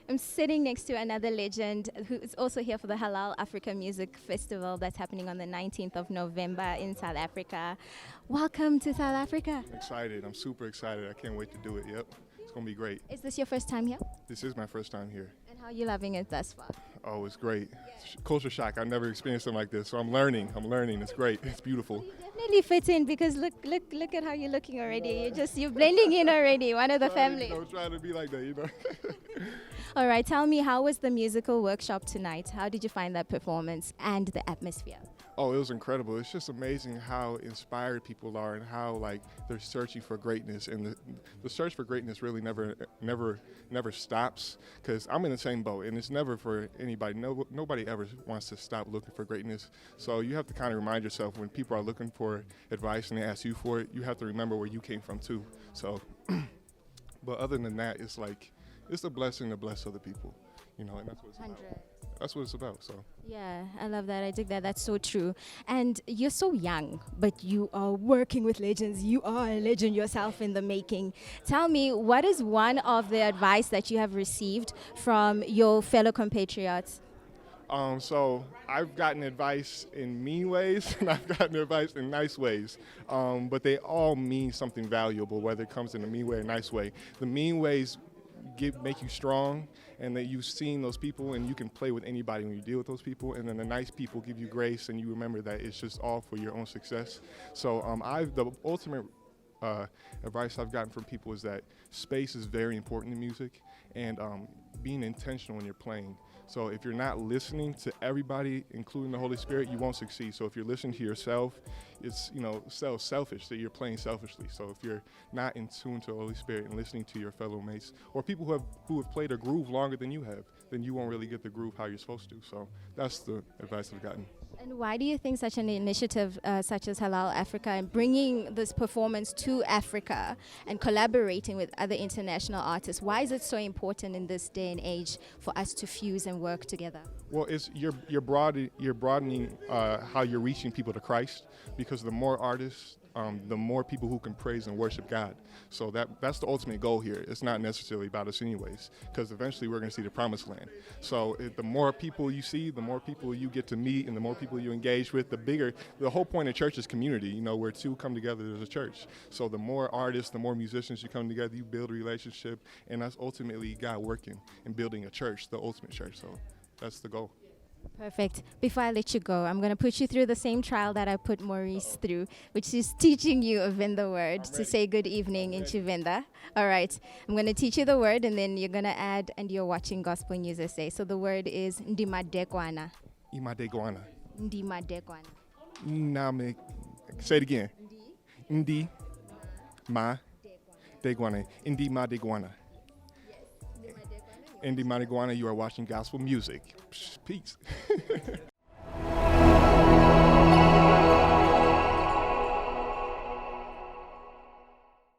I'm sitting next to another legend who is also here for the Halal Africa Music Festival that's happening on the 19th of November in South Africa. Welcome to South Africa. I'm excited. I'm super excited. I can't wait to do it. Yep. It's going to be great. Is this your first time here? This is my first time here. And how are you loving it thus far? Oh, it's great. Culture shock. I've never experienced something like this. So I'm learning. It's great. It's beautiful. You definitely fit in because look at how you're looking already. You're blending in already, one of the family. I'm trying to be like that. All right, tell me, how was the musical workshop tonight? How did you find that performance and the atmosphere? Oh, it was incredible. It's just amazing how inspired people are and how like they're searching for greatness, and the search for greatness really never stops. Because I'm in the same boat, and it's never for anybody. Nobody ever wants to stop looking for greatness. So you have to kind of remind yourself when people are looking for advice and they ask you for it, you have to remember where you came from too. So, but other than that, it's like it's a blessing to bless other people, and that's what it's about. That's what it's about. So yeah, I love that. I dig that. That's so true. And you're so young, but you are working with legends. You are a legend yourself in the making. Tell me, what is one of the advice that you have received from your fellow compatriots? So I've gotten advice in mean ways and I've gotten advice in nice ways, but they all mean something valuable, whether it comes in a mean way or nice way. The mean ways make you strong, and that you've seen those people and you can play with anybody when you deal with those people, and then the nice people give you grace and you remember that it's just all for your own success. So the ultimate advice I've gotten from people is that space is very important in music, and being intentional when you're playing. So if you're not listening to everybody, including the Holy Spirit, you won't succeed. So if you're listening to yourself, it's selfish, that you're playing selfishly. So if you're not in tune to the Holy Spirit and listening to your fellow mates or people who have played a groove longer than you have, then you won't really get the groove how you're supposed to. So that's the advice I've gotten. And why do you think such an initiative such as Halal Africa and bringing this performance to Africa and collaborating with other international artists, why is it so important in this day and age for us to fuse and work together? Well, you're broadening how you're reaching people to Christ, because the more artists, the more people who can praise and worship God. So that's the ultimate goal here. It's not necessarily about us anyways, because eventually we're going to see the promised land. So the more people you see, the more people you get to meet, and the more people you engage with, the whole point of church is community, where two come together as a church. So the more artists, the more musicians you come together, you build a relationship, and that's ultimately God working and building a church, the ultimate church. So that's the goal. Perfect. Before I let you go, I'm going to put you through the same trial that I put Maurice through, which is teaching you a Venda word to say good evening in Chivenda. All right. I'm going to teach you the word, and then you're going to add, and you're watching Gospel News SA. So the word is Ndimadekwana. Imadegwana. Ndimadekwana. Name. Say it again. Ndi. Ma. Degwana. Ndi ma degwana. Ndi Marijuana, you are watching gospel music. Peace.